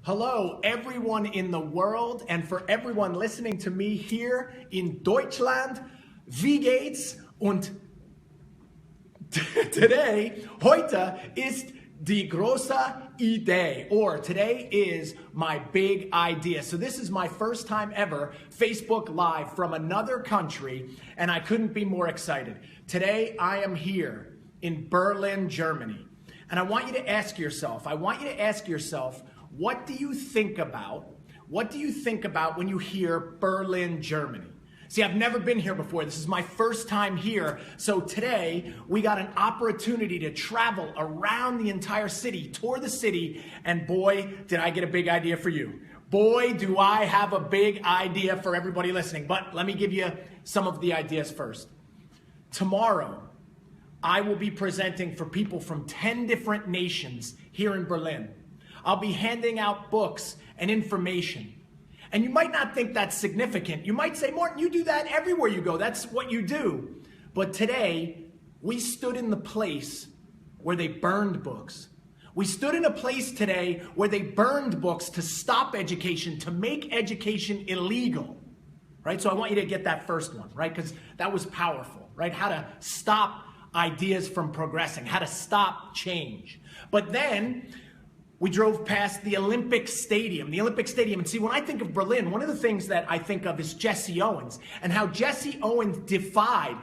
Hello, everyone in the world, and for everyone listening to me here in Deutschland, wie geht's? Und today, heute ist die große Idee, or today is my big idea. So this is my first time ever Facebook Live from another country, and I couldn't be more excited. Today, I am here in Berlin, Germany, and I want you to ask yourself, what do you think about? What do you think about when you hear Berlin, Germany? See, I've never been here before. This is my first time here. So today, we got an opportunity to travel around the entire city, tour the city, and boy, did I get a big idea for you. Boy, do I have a big idea for everybody listening. But let me give you some of the ideas first. Tomorrow, I will be presenting for people from 10 different nations here in Berlin. I'll be handing out books and information. And you might not think that's significant. You might say, Martin, you do that everywhere you go. That's what you do. But today, we stood in the place where they burned books. We stood in a place today where they burned books to stop education, to make education illegal. Right? So I want you to get that first one, right? Because that was powerful, right? How to stop ideas from progressing, how to stop change. But then we drove past the Olympic Stadium. And see, when I think of Berlin, one of the things that I think of is Jesse Owens and how Jesse Owens defied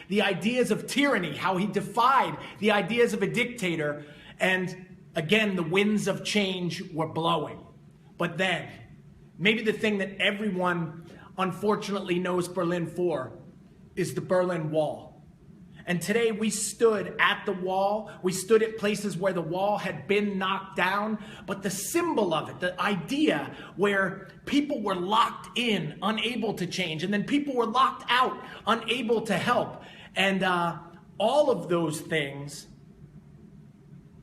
the ideas of tyranny, how he defied the ideas of a dictator. And again, the winds of change were blowing. But then, maybe the thing that everyone unfortunately knows Berlin for is the Berlin Wall. And today we stood at the wall. We stood at places where the wall had been knocked down. But the symbol of it, the idea where people were locked in, unable to change. And then people were locked out, unable to help. And all of those things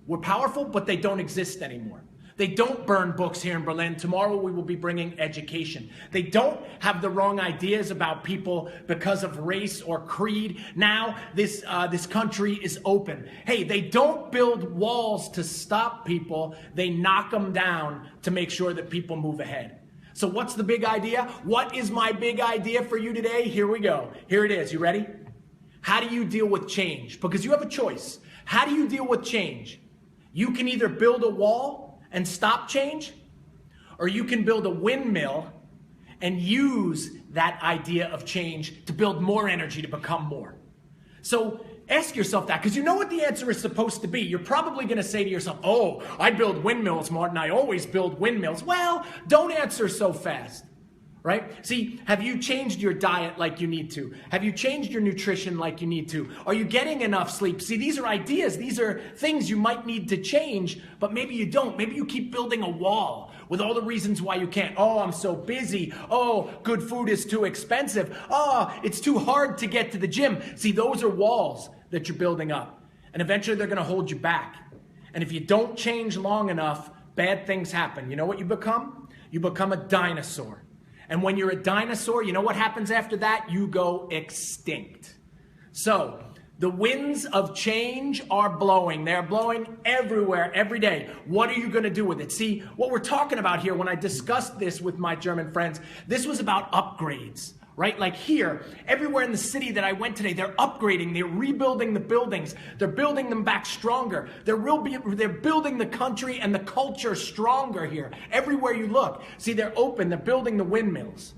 were powerful, but they don't exist anymore. They don't burn books here in Berlin. Tomorrow we will be bringing education. They don't have the wrong ideas about people because of race or creed. Now this country is open. Hey, they don't build walls to stop people. They knock them down to make sure that people move ahead. So what's the big idea? What is my big idea for you today? Here we go. Here it is. You ready? How do you deal with change? Because you have a choice. How do you deal with change? You can either build a wall and stop change, or you can build a windmill and use that idea of change to build more energy to become more. So ask yourself that, because you know what the answer is supposed to be. You're probably going to say to yourself, oh, I build windmills, Martin. I always build windmills. Well, don't answer so fast. Right? See, have you changed your diet like you need to? Have you changed your nutrition like you need to? Are you getting enough sleep? See, these are ideas. These are things you might need to change, but maybe you don't. Maybe you keep building a wall with all the reasons why you can't. Oh, I'm so busy. Oh, good food is too expensive. Oh, it's too hard to get to the gym. See, those are walls that you're building up, and eventually they're going to hold you back. And if you don't change long enough, bad things happen. You know what you become? You become a dinosaur. And when you're a dinosaur, you know what happens after that? You go extinct. So the winds of change are blowing. They're blowing everywhere, every day. What are you going to do with it? See, what we're talking about here, when I discussed this with my German friends, this was about upgrades. Right? Like here, everywhere in the city that I went today, they're upgrading, they're rebuilding the buildings, they're building them back stronger. They're building the country and the culture stronger here. Everywhere you look. See, they're open, they're building the windmills.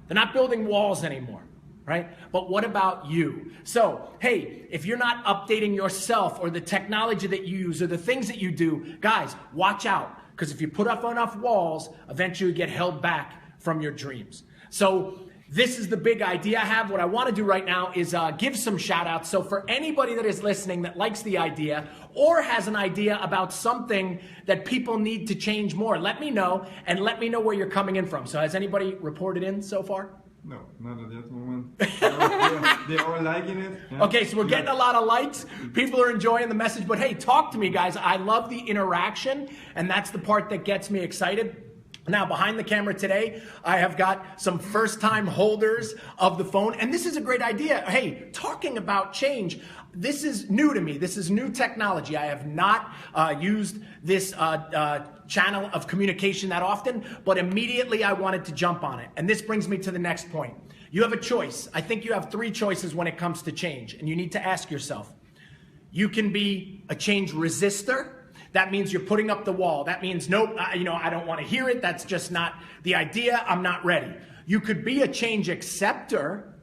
They're not building walls anymore, right? But what about you? So, hey, if you're not updating yourself or the technology that you use or the things that you do, guys, watch out. Because if you put up enough walls, eventually you get held back from your dreams. So, this is the big idea I have. What I want to do right now is give some shout outs. So for anybody that is listening that likes the idea or has an idea about something that people need to change more, let me know, and let me know where you're coming in from. So has anybody reported in so far? No, not at that moment. They're all liking it. Yeah. Okay, so we're getting a lot of likes. People are enjoying the message. But hey, talk to me, guys. I love the interaction, and that's the part that gets me excited. Now, behind the camera today, I have got some first-time holders of the phone, and this is a great idea. Hey, talking about change, this is new to me. This is new technology. I have not used this channel of communication that often, but immediately I wanted to jump on it. And this brings me to the next point. You have a choice. I think you have 3 choices when it comes to change, and you need to ask yourself. You can be a change resistor. That means you're putting up the wall. That means, nope, I don't want to hear it. That's just not the idea. I'm not ready. You could be a change acceptor.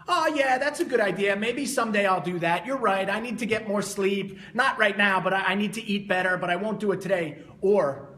Oh, yeah, that's a good idea. Maybe someday I'll do that. You're right. I need to get more sleep. Not right now, but I need to eat better, but I won't do it today. Or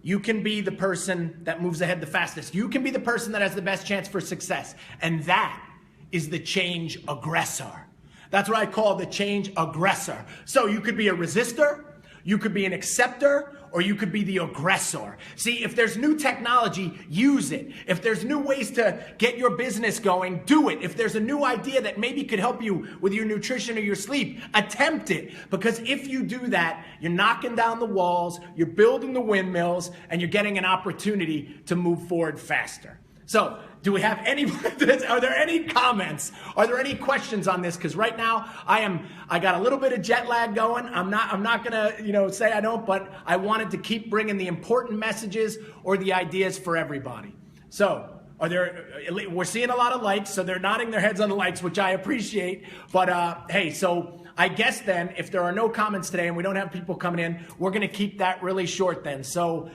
you can be the person that moves ahead the fastest. You can be the person that has the best chance for success. And that is the change aggressor. That's what I call the change aggressor. So you could be a resistor. You could be an acceptor, or you could be the aggressor. See, if there's new technology, use it. If there's new ways to get your business going, do it. If there's a new idea that maybe could help you with your nutrition or your sleep, attempt it. Because if you do that, you're knocking down the walls, you're building the windmills, and you're getting an opportunity to move forward faster. So, do we have any, are there any comments? Are there any questions on this? Because right now I got a little bit of jet lag going. I'm not gonna, say I don't, but I wanted to keep bringing the important messages or the ideas for everybody. So, we're seeing a lot of likes, so they're nodding their heads on the likes, which I appreciate. But hey, so I guess then, if there are no comments today and we don't have people coming in, we're gonna keep that really short then. So,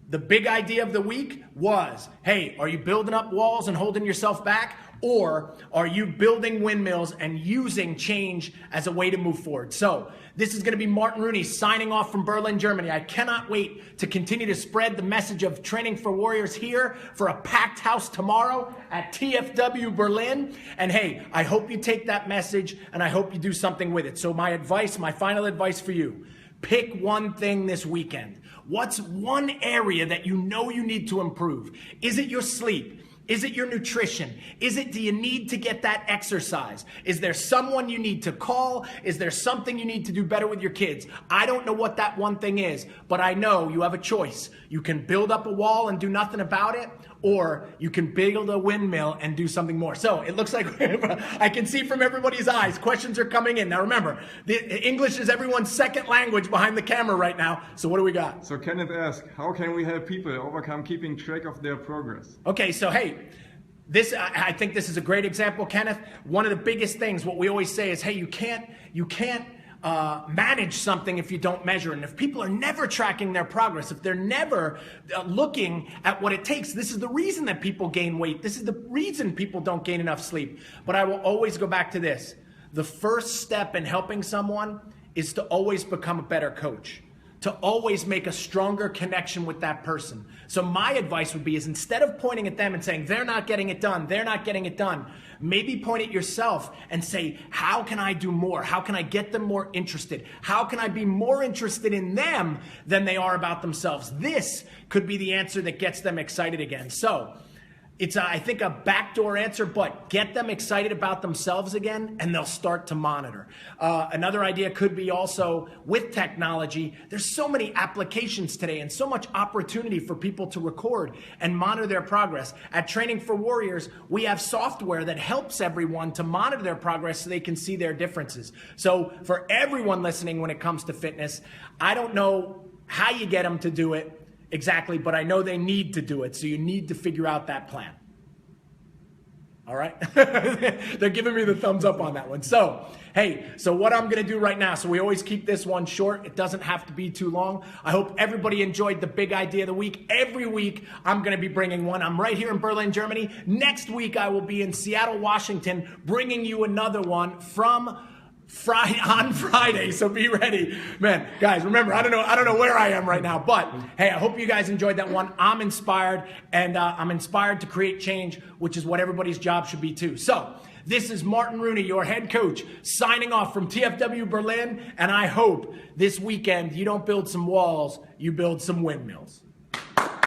the big idea of the week was, hey, are you building up walls and holding yourself back? Or are you building windmills and using change as a way to move forward? So this is going to be Martin Rooney signing off from Berlin, Germany. I cannot wait to continue to spread the message of training for warriors here for a packed house tomorrow at TFW Berlin. And hey, I hope you take that message and I hope you do something with it. So my final advice for you, pick one thing this weekend. What's one area that you know you need to improve? Is it your sleep? Is it your nutrition? Do you need to get that exercise? Is there someone you need to call? Is there something you need to do better with your kids? I don't know what that one thing is, but I know you have a choice. You can build up a wall and do nothing about it, or you can build a windmill and do something more. So it looks like I can see from everybody's eyes, questions are coming in. Now remember, English is everyone's second language behind the camera right now. So what do we got? So Kenneth asked, how can we help people overcome keeping track of their progress? Okay, so hey, I think this is a great example, Kenneth. One of the biggest things, what we always say is, hey, you can't manage something if you don't measure. And if people are never tracking their progress, if they're never looking at what it takes, this is the reason that people gain weight. This is the reason people don't gain enough sleep. But I will always go back to this. The first step in helping someone is to always become a better coach, to always make a stronger connection with that person. So my advice would be is instead of pointing at them and saying, they're not getting it done, maybe point at yourself and say, how can I do more? How can I get them more interested? How can I be more interested in them than they are about themselves? This could be the answer that gets them excited again. So it's, I think, a backdoor answer, but get them excited about themselves again, and they'll start to monitor. Another idea could be also with technology. There's so many applications today and so much opportunity for people to record and monitor their progress. At Training for Warriors, we have software that helps everyone to monitor their progress so they can see their differences. So for everyone listening when it comes to fitness, I don't know how you get them to do it exactly, but I know they need to do it, so you need to figure out that plan. All right? They're giving me the thumbs up on that one. So, hey, so what I'm going to do right now, so we always keep this one short. It doesn't have to be too long. I hope everybody enjoyed the big idea of the week. Every week, I'm going to be bringing one. I'm right here in Berlin, Germany. Next week, I will be in Seattle, Washington, bringing you another one from on Friday, so be ready. Man, guys, remember, I don't know where I am right now, but hey, I hope you guys enjoyed that one. I'm inspired, and I'm inspired to create change, which is what everybody's job should be too. So, this is Martin Rooney, your head coach, signing off from TFW Berlin, and I hope this weekend you don't build some walls, you build some windmills.